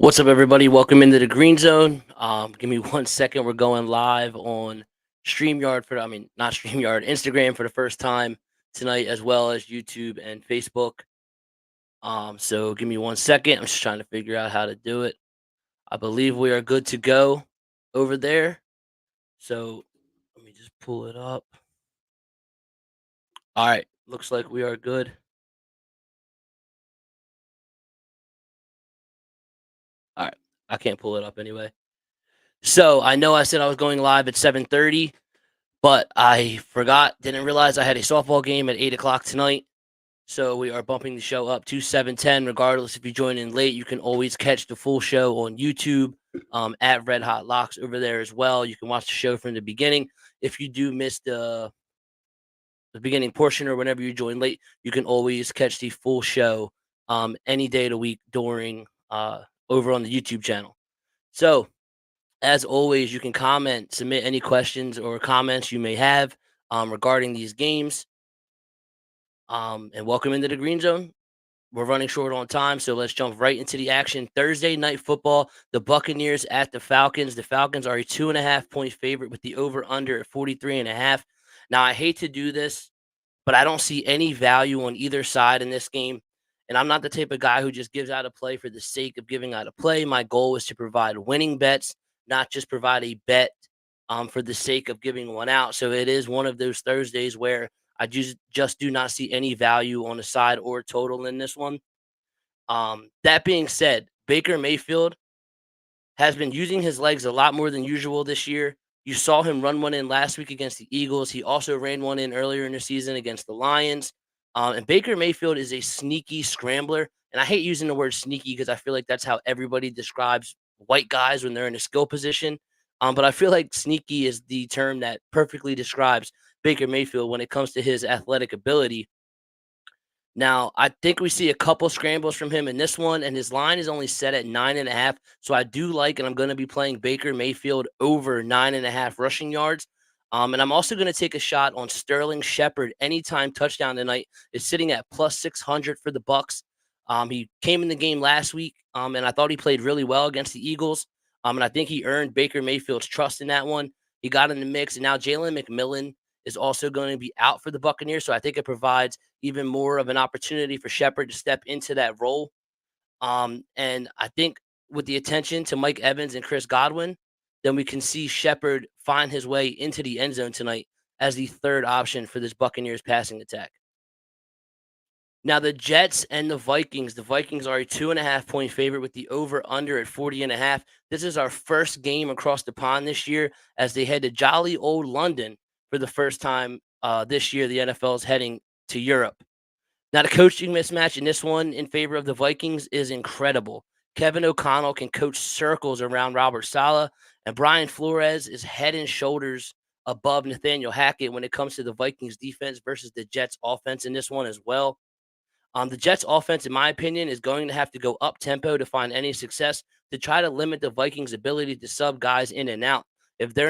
What's up, everybody? Welcome into the Green Zone. Give me 1 second. We're going live on StreamYard not StreamYard, Instagram for the first time tonight, as well as YouTube and Facebook. So give me 1 second. I'm just trying to figure out how to do it. I believe we are good to go over there. So let me just pull it up. All right. Looks like we are good. All right. I can't pull it up anyway. So I know I said I was going live at 7:30. But I forgot, didn't realize I had a softball game at 8 o'clock tonight. So we are bumping the show up to 7:10. Regardless, if you join in late, you can always catch the full show on YouTube at Red Hot Locks over there as well. You can watch the show from the beginning. If you do miss the beginning portion or whenever you join late, you can always catch the full show any day of the week during over on the YouTube channel. So as always, you can comment, submit any questions or comments you may have regarding these games. And welcome into the Green Zone. We're running short on time, so let's jump right into the action. Thursday night football, the Buccaneers at the Falcons. The Falcons are a 2.5 point favorite with the over under at 43.5. Now, I hate to do this, but I don't see any value on either side in this game. And I'm not the type of guy who just gives out a play for the sake of giving out a play. My goal is to provide winning bets, not just provide a bet for the sake of giving one out. So it is one of those Thursdays where I just do not see any value on the side or total in this one. That being said, Baker Mayfield has been using his legs a lot more than usual this year. You saw him run one in last week against the Eagles. He also ran one in earlier in the season against the Lions. And Baker Mayfield is a sneaky scrambler. And I hate using the word sneaky because I feel like that's how everybody describes white guys when they're in a skill position. But I feel like sneaky is the term that perfectly describes Baker Mayfield when it comes to his athletic ability. Now, I think we see a couple scrambles from him in this one, and his line is only set at 9.5. So I do like, and I'm going to be playing Baker Mayfield over 9.5 rushing yards. And I'm also going to take a shot on Sterling Shepard anytime touchdown tonight. Is sitting at plus 600 for the Bucks. He came in the game last week, and I thought he played really well against the Eagles. And I think he earned Baker Mayfield's trust in that one. He got in the mix, and now Jalen McMillan is also going to be out for the Buccaneers. So I think it provides even more of an opportunity for Shepard to step into that role. And I think with the attention to Mike Evans and Chris Godwin, then we can see Shepard find his way into the end zone tonight as the third option for this Buccaneers passing attack. Now, the Jets and the Vikings. The Vikings are a 2.5 point favorite with the over under at 40.5. This is our first game across the pond this year as they head to jolly old London for the first time this year. The NFL is heading to Europe. Now, the coaching mismatch in this one in favor of the Vikings is incredible. Kevin O'Connell can coach circles around Robert Saleh, and Brian Flores is head and shoulders above Nathaniel Hackett when it comes to the Vikings defense versus the Jets offense in this one as well. The Jets offense, in my opinion, is going to have to go up tempo to find any success to try to limit the Vikings' ability to sub guys in and out. If they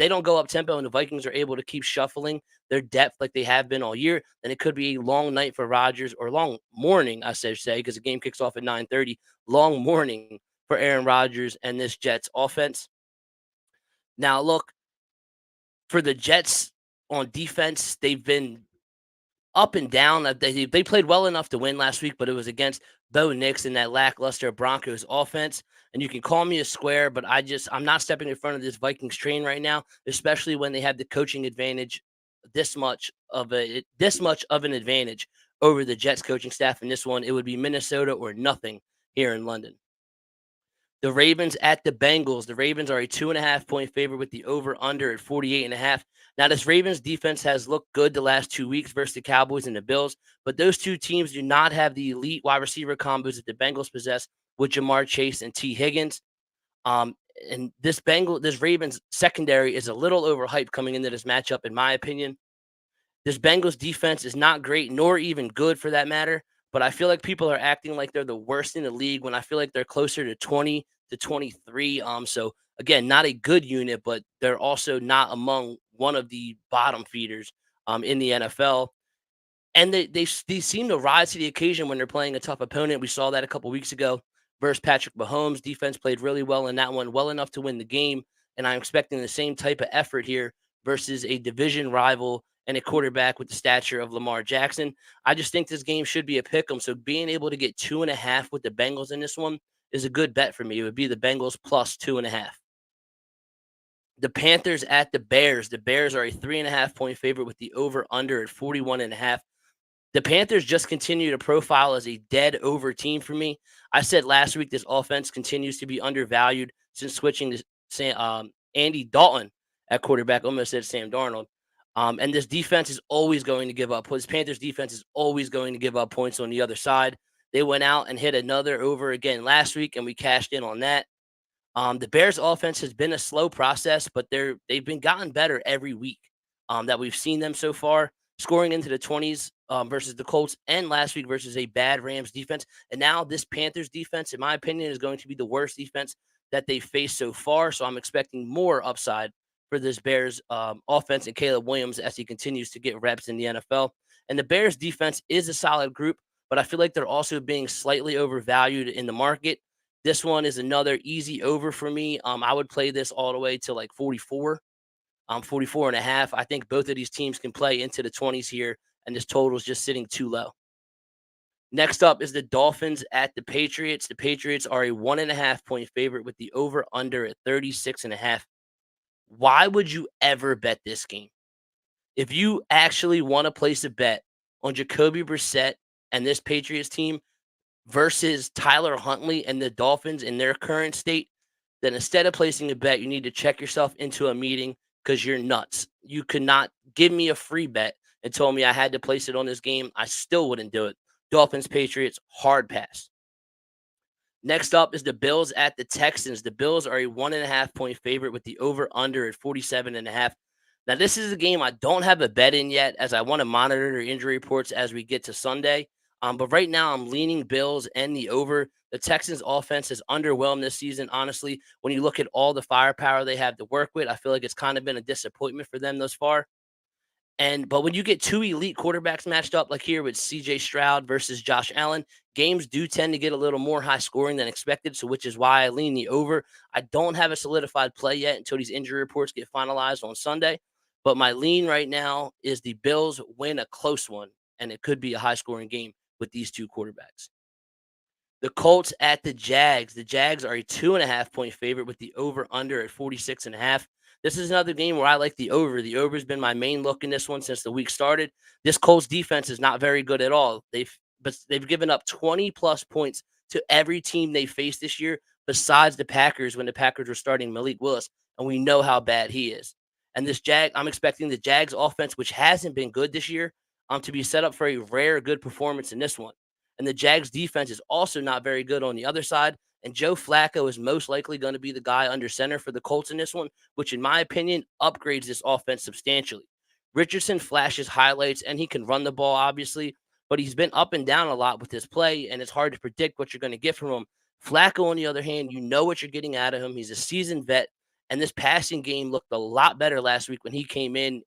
don't go up tempo and the Vikings are able to keep shuffling their depth like they have been all year, then it could be a long night for Rodgers or long morning, I should say, because the game kicks off at 9:30. Long morning for Aaron Rodgers and this Jets offense. Now, look, for the Jets on defense, they've been up and down. They played well enough to win last week, but it was against Bo Nix and that lackluster Broncos offense. And you can call me a square, but I'm not stepping in front of this Vikings train right now, especially when they have the coaching advantage, this much of an advantage over the Jets coaching staff. In this one, it would be Minnesota or nothing here in London. The Ravens at the Bengals. The Ravens are a 2.5 point favorite with the over under at 48.5. Now, this Ravens defense has looked good the last 2 weeks versus the Cowboys and the Bills, but those two teams do not have the elite wide receiver combos that the Bengals possess with Jamar Chase and T. Higgins. And this Ravens secondary is a little overhyped coming into this matchup, in my opinion. This Bengals defense is not great, nor even good for that matter. But I feel like people are acting like they're the worst in the league when I feel like they're closer to 20 to 23. So again, not a good unit, but they're also not among one of the bottom feeders in the NFL. And they seem to rise to the occasion when they're playing a tough opponent. We saw that a couple weeks ago versus Patrick Mahomes. Defense played really well in that one, well enough to win the game. And I'm expecting the same type of effort here versus a division rival and a quarterback with the stature of Lamar Jackson. I just think this game should be a pick 'em. So being able to get 2.5 with the Bengals in this one is a good bet for me. It would be the Bengals plus 2.5. The Panthers at the Bears. The Bears are a 3.5 point favorite with the over under at 41.5. The Panthers just continue to profile as a dead over team for me. I said last week this offense continues to be undervalued since switching to Andy Dalton at quarterback. Almost said Sam Darnold. And this defense is always going to give up. This Panthers defense is always going to give up points on the other side. They went out and hit another over again last week, and we cashed in on that. The Bears offense has been a slow process, but they've been gotten better every week that we've seen them so far, scoring into the 20s versus the Colts and last week versus a bad Rams defense. And now this Panthers defense, in my opinion, is going to be the worst defense that they've faced so far. So I'm expecting more upside for this Bears offense and Caleb Williams as he continues to get reps in the NFL. And the Bears defense is a solid group, but I feel like they're also being slightly overvalued in the market. This one is another easy over for me. I would play this all the way to like 44, 44.5. I think both of these teams can play into the 20s here, and this total is just sitting too low. Next up is the Dolphins at the Patriots. The Patriots are a 1.5 point favorite with the over under at 36.5. Why would you ever bet this game? If you actually want to place a bet on Jacoby Brissett and this Patriots team versus Tyler Huntley and the Dolphins in their current state, then instead of placing a bet, you need to check yourself into a meeting because you're nuts. You could not give me a free bet and told me I had to place it on this game. I still wouldn't do it. Dolphins, Patriots, hard pass. Next up is the Bills at the Texans. The Bills are a 1.5 point favorite with the over under at 47.5. Now, this is a game I don't have a bet in yet, as I want to monitor their injury reports as we get to Sunday. But right now, I'm leaning Bills and the over. The Texans' offense has underwhelmed this season, honestly. When you look at all the firepower they have to work with, I feel like it's kind of been a disappointment for them thus far. But when you get two elite quarterbacks matched up, like here with CJ Stroud versus Josh Allen, games do tend to get a little more high scoring than expected. So, which is why I lean the over. I don't have a solidified play yet until these injury reports get finalized on Sunday. But my lean right now is the Bills win a close one, and it could be a high scoring game with these two quarterbacks. The Colts at the Jags. The Jags are a 2.5 point favorite with the over under at 46.5. This is another game where I like the over. The over has been my main look in this one since the week started. This Colts defense is not very good at all. They've given up 20 plus points to every team they faced this year, besides the Packers when the Packers were starting Malik Willis, and we know how bad he is. And I'm expecting the Jags offense, which hasn't been good this year, to be set up for a rare good performance in this one. And the Jags defense is also not very good on the other side. And Joe Flacco is most likely going to be the guy under center for the Colts in this one, which, in my opinion, upgrades this offense substantially. Richardson flashes highlights, and he can run the ball, obviously, but he's been up and down a lot with his play, and it's hard to predict what you're going to get from him. Flacco, on the other hand, you know what you're getting out of him. He's a seasoned vet, and this passing game looked a lot better last week when he came in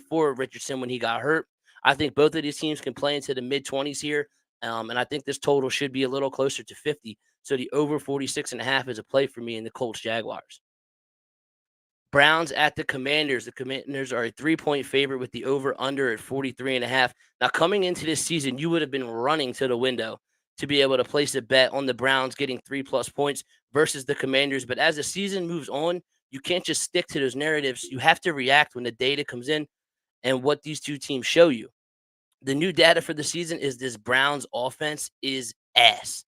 for Richardson when he got hurt. I think both of these teams can play into the mid-20s here, and I think this total should be a little closer to 50. So the over 46.5 is a play for me in the Colts Jaguars. Browns at the Commanders. The Commanders are a 3 point favorite with the over under at 43.5. Now, coming into this season, you would have been running to the window to be able to place a bet on the Browns getting 3+ points versus the Commanders. But as the season moves on, you can't just stick to those narratives. You have to react when the data comes in and what these two teams show you. The new data for the season is this Browns offense is ass.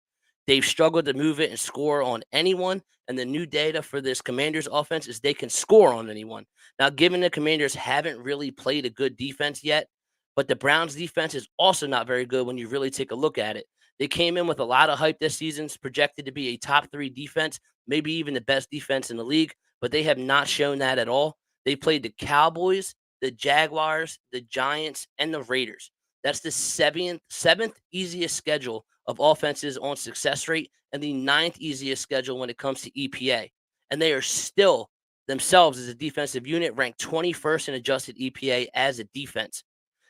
They've struggled to move it and score on anyone. And the new data for this Commanders offense is they can score on anyone. Now, given the Commanders haven't really played a good defense yet, but the Browns defense is also not very good when you really take a look at it. They came in with a lot of hype this season, projected to be a top 3 defense, maybe even the best defense in the league, but they have not shown that at all. They played the Cowboys, the Jaguars, the Giants, and the Raiders. That's the seventh easiest schedule of offenses on success rate and the ninth easiest schedule when it comes to EPA. And they are still themselves as a defensive unit ranked 21st in adjusted EPA as a defense.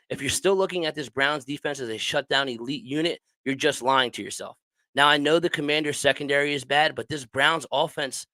If you're still looking at this Browns defense as a shutdown elite unit, you're just lying to yourself. Now I know the Commanders secondary is bad, but this Browns offense,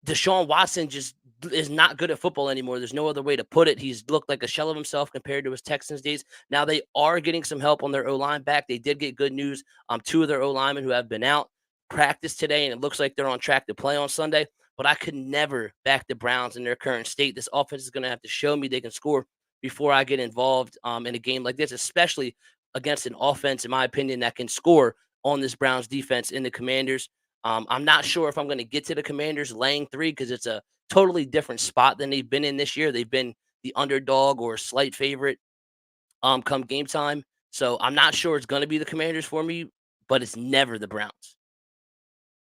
Deshaun Watson just is not good at football anymore. There's no other way to put it. He's looked like a shell of himself compared to his Texans days. Now they are getting some help on their O line back. They did get good news. Two of their O linemen who have been out practice today, and it looks like they're on track to play on Sunday. But I could never back the Browns in their current state. This offense is going to have to show me they can score before I get involved in a game like this, especially against an offense, in my opinion, that can score on this Browns defense in the Commanders. I'm not sure if I'm going to get to the Commanders laying 3 because it's a totally different spot than they've been in this year. They've been the underdog or slight favorite come game time. So I'm not sure it's going to be the Commanders for me, but it's never the Browns.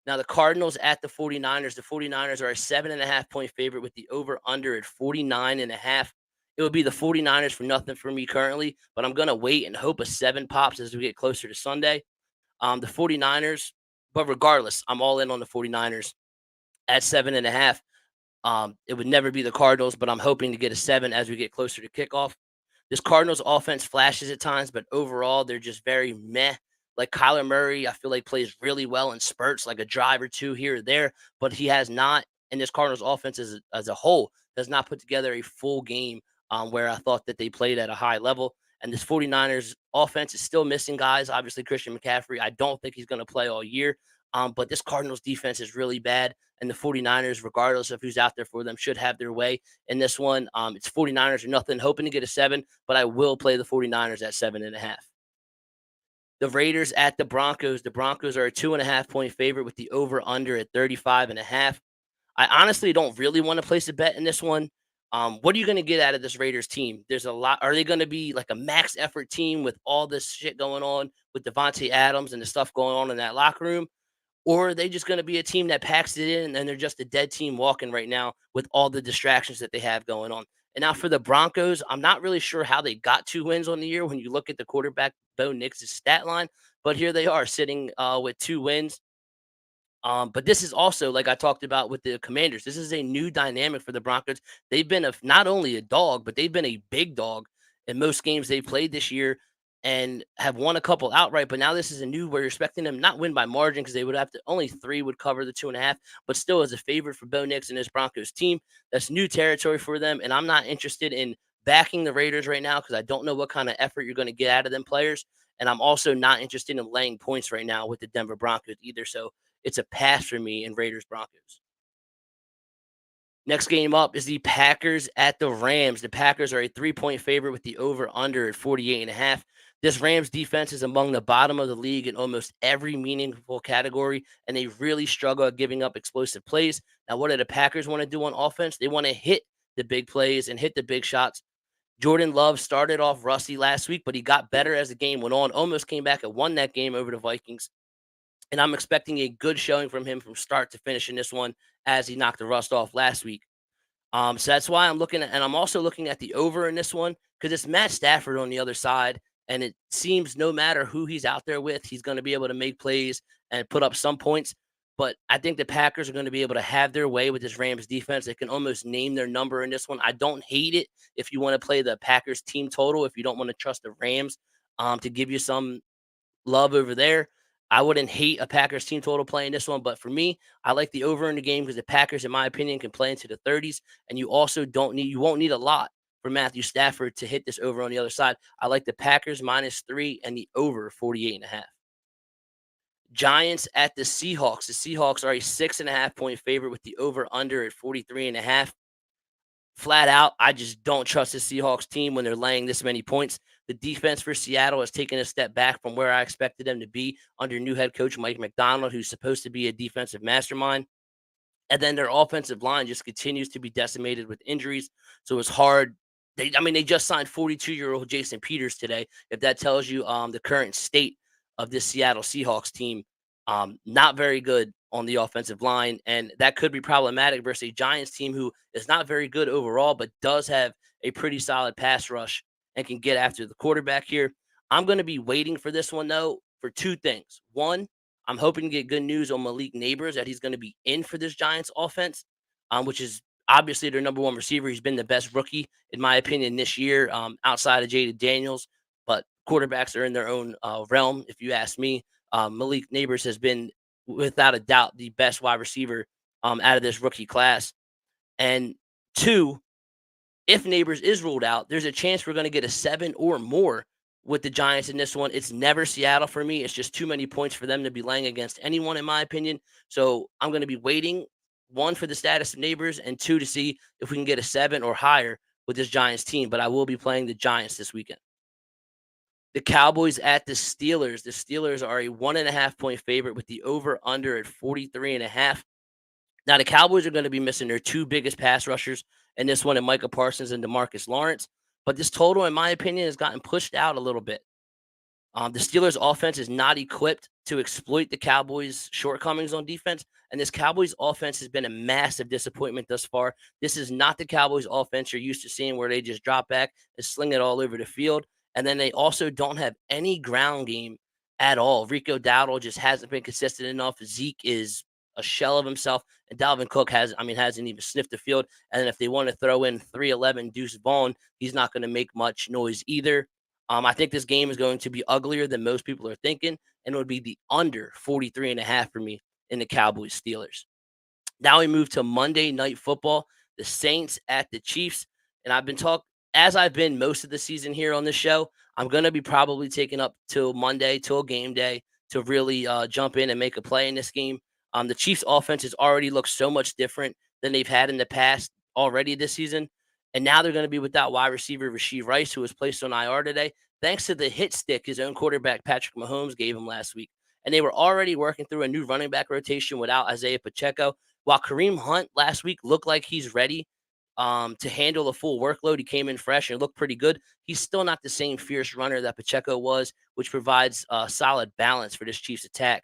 Now the Cardinals at the 49ers. The 49ers are a 7.5 point favorite with the over under at 49.5. It would be the 49ers for nothing for me currently, but I'm going to wait and hope a 7 pops as we get closer to Sunday. The 49ers, but regardless, I'm all in on the 49ers at 7.5. It would never be the Cardinals, but I'm hoping to get a 7 as we get closer to kickoff. This Cardinals offense flashes at times, but overall they're just very meh. Like Kyler Murray, I feel like plays really well in spurts, like a drive or two here or there, but he has not. And this Cardinals offense as a whole does not put together a full game where I thought that they played at a high level. And this 49ers offense is still missing guys. Obviously, Christian McCaffrey, I don't think he's going to play all year. But this Cardinals defense is really bad. And the 49ers, regardless of who's out there for them, should have their way in this one. It's 49ers or nothing, hoping to get a 7, but I will play the 49ers at 7.5. The Raiders at the Broncos. The Broncos are a 2.5 point favorite with the over under at 35.5. I honestly don't really want to place a bet in this one. What are you going to get out of this Raiders team? There's a lot. Are they going to be like a max effort team with all this shit going on with Devontae Adams and the stuff going on in that locker room? Or are they just going to be a team that packs it in and they're just a dead team walking right now with all the distractions that they have going on? And now for the Broncos, I'm not really sure how they got 2 wins on the year when you look at the quarterback Bo Nix's stat line, but here they are sitting with 2 wins. But this is also, like I talked about with the Commanders, this is a new dynamic for the Broncos. They've been not only a dog, but they've been a big dog in most games they've played this year and have won a couple outright. But now this is a new where you're expecting them not win by margin because they would have to only 3 would cover the 2.5, but still as a favorite for Bo Nix and his Broncos team. That's new territory for them. And I'm not interested in backing the Raiders right now because I don't know what kind of effort you're going to get out of them players. And I'm also not interested in laying points right now with the Denver Broncos either. So it's a pass for me in Raiders Broncos. Next game up is the Packers at the Rams. The Packers are a 3 point favorite with the over under at 48.5. This Rams defense is among the bottom of the league in almost every meaningful category, and they really struggle at giving up explosive plays. Now, what do the Packers want to do on offense? They want to hit the big plays and hit the big shots. Jordan Love started off rusty last week, but he got better as the game went on, almost came back and won that game over the Vikings. And I'm expecting a good showing from him from start to finish in this one as he knocked the rust off last week. So that's why I'm looking at, and I'm also looking at the over in this one because it's Matt Stafford on the other side. And it seems no matter who he's out there with, he's going to be able to make plays and put up some points. But I think the Packers are going to be able to have their way with this Rams defense. They can almost name their number in this one. I don't hate it if you want to play the Packers team total, if you don't want to trust the Rams to give you some love over there. I wouldn't hate a Packers team total playing this one, but for me, I like the over in the game because the Packers, in my opinion, can play into the 30s, and you won't need a lot for Matthew Stafford to hit this over on the other side. I like the Packers -3 and the over 48.5. Giants at the Seahawks. The Seahawks are a 6.5 point favorite with the over under at 43.5. Flat out, I just don't trust the Seahawks team when they're laying this many points. The defense for Seattle has taken a step back from where I expected them to be under new head coach Mike McDonald, who's supposed to be a defensive mastermind. And then their offensive line just continues to be decimated with injuries. So it's hard. They just signed 42-year-old Jason Peters today. If that tells you the current state of this Seattle Seahawks team, not very good on the offensive line, and that could be problematic versus a Giants team who is not very good overall, but does have a pretty solid pass rush and can get after the quarterback here. I'm going to be waiting for this one though for 2 things. One, I'm hoping to get good news on Malik Neighbors that he's going to be in for this Giants offense, which is obviously their number one receiver. He's been the best rookie, in my opinion, this year, outside of Jaden Daniels. But quarterbacks are in their own realm, if you ask me. Malik Neighbors has been without a doubt the best wide receiver out of this rookie class. And two, if Neighbors is ruled out, there's a chance we're going to get a 7 or more with the Giants in this one. It's never Seattle for me. It's just too many points for them to be laying against anyone, in my opinion. So I'm going to be waiting, one, for the status of Neighbors, and two, to see if we can get a 7 or higher with this Giants team. But I will be playing the Giants this weekend. The Cowboys at the Steelers. The Steelers are a 1.5 point favorite with the over under at 43.5. Now, the Cowboys are going to be missing their two biggest pass rushers in this one, in Micah Parsons and Demarcus Lawrence. But this total, in my opinion, has gotten pushed out a little bit. The Steelers' offense is not equipped to exploit the Cowboys' shortcomings on defense, and this Cowboys' offense has been a massive disappointment thus far. This is not the Cowboys' offense you're used to seeing, where they just drop back and sling it all over the field. And then they also don't have any ground game at all. Rico Dowdle just hasn't been consistent enough. Zeke is a shell of himself, and Dalvin Cook hasn't even sniffed the field. And then if they want to throw in 311 Deuce Vaughn, he's not going to make much noise either. I think this game is going to be uglier than most people are thinking, and it would be the under 43.5 for me in the Cowboys Steelers. Now we move to Monday Night Football, the Saints at the Chiefs. And as I've been most of the season here on this show, I'm going to be probably taking up till Monday, till game day, to really jump in and make a play in this game. The Chiefs offense has already looked so much different than they've had in the past already this season. And now they're going to be without wide receiver Rashee Rice, who was placed on IR today, thanks to the hit stick his own quarterback Patrick Mahomes gave him last week. And they were already working through a new running back rotation without Isaiah Pacheco. While Kareem Hunt last week looked like he's ready to handle a full workload, he came in fresh and looked pretty good. He's still not the same fierce runner that Pacheco was, which provides a solid balance for this Chiefs attack.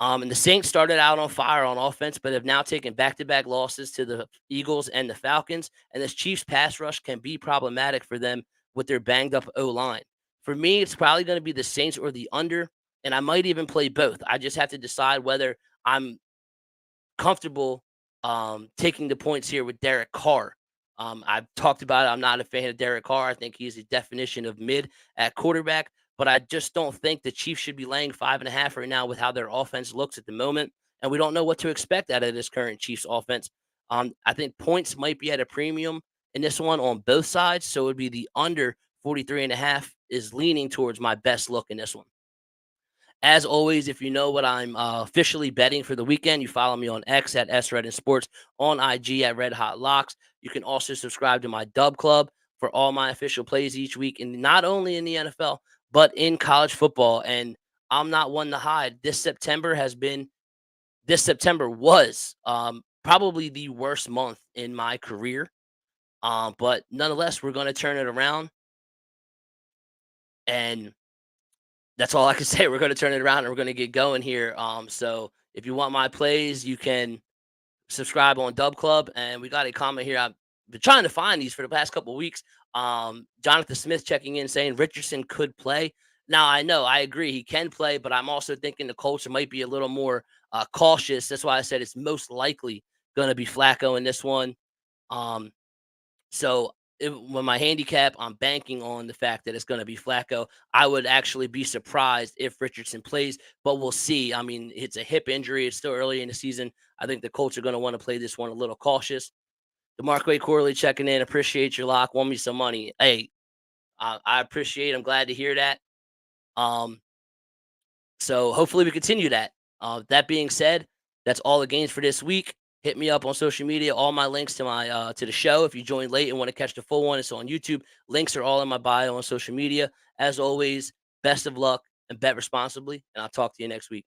And the Saints started out on fire on offense, but have now taken back-to-back losses to the Eagles and the Falcons. And this Chiefs pass rush can be problematic for them with their banged-up O-line. For me, it's probably going to be the Saints or the under, and I might even play both. I just have to decide whether I'm comfortable taking the points here with Derek Carr. I've talked about it. I'm not a fan of Derek Carr. I think he's a definition of mid at quarterback, but I just don't think the Chiefs should be laying 5.5 right now with how their offense looks at the moment. And we don't know what to expect out of this current Chiefs offense. I think points might be at a premium in this one on both sides. So it would be the under 43.5 is leaning towards my best look in this one. As always, if you know what I'm officially betting for the weekend, you follow me on X at SRedden Sports, on IG at Red Hot Locks. You can also subscribe to my Dub Club for all my official plays each week, and not only in the NFL, but in college football. And I'm not one to hide. This September was probably the worst month in my career. But nonetheless, we're going to turn it around. And that's all I can say. We're going to turn it around and we're going to get going here. So if you want my plays, you can subscribe on Dub Club. And we got a comment here. I've been trying to find these for the past couple of weeks. Jonathan Smith checking in saying Richardson could play. Now, I know, I agree, he can play, but I'm also thinking the Colts might be a little more cautious. That's why I said it's most likely going to be Flacco in this one. So when my handicap, I'm banking on the fact that it's going to be Flacco. I would actually be surprised if Richardson plays, but we'll see. I mean, it's a hip injury. It's still early in the season. I think the Colts are going to want to play this one a little cautious. DeMarque Corley checking in. Appreciate your lock. Won me some money. Hey, I appreciate it. I'm glad to hear that. So hopefully we continue that. That being said, that's all the games for this week. Hit me up on social media. All my links to my to the show. If you joined late and want to catch the full one, it's on YouTube. Links are all in my bio on social media. As always, best of luck and bet responsibly. And I'll talk to you next week.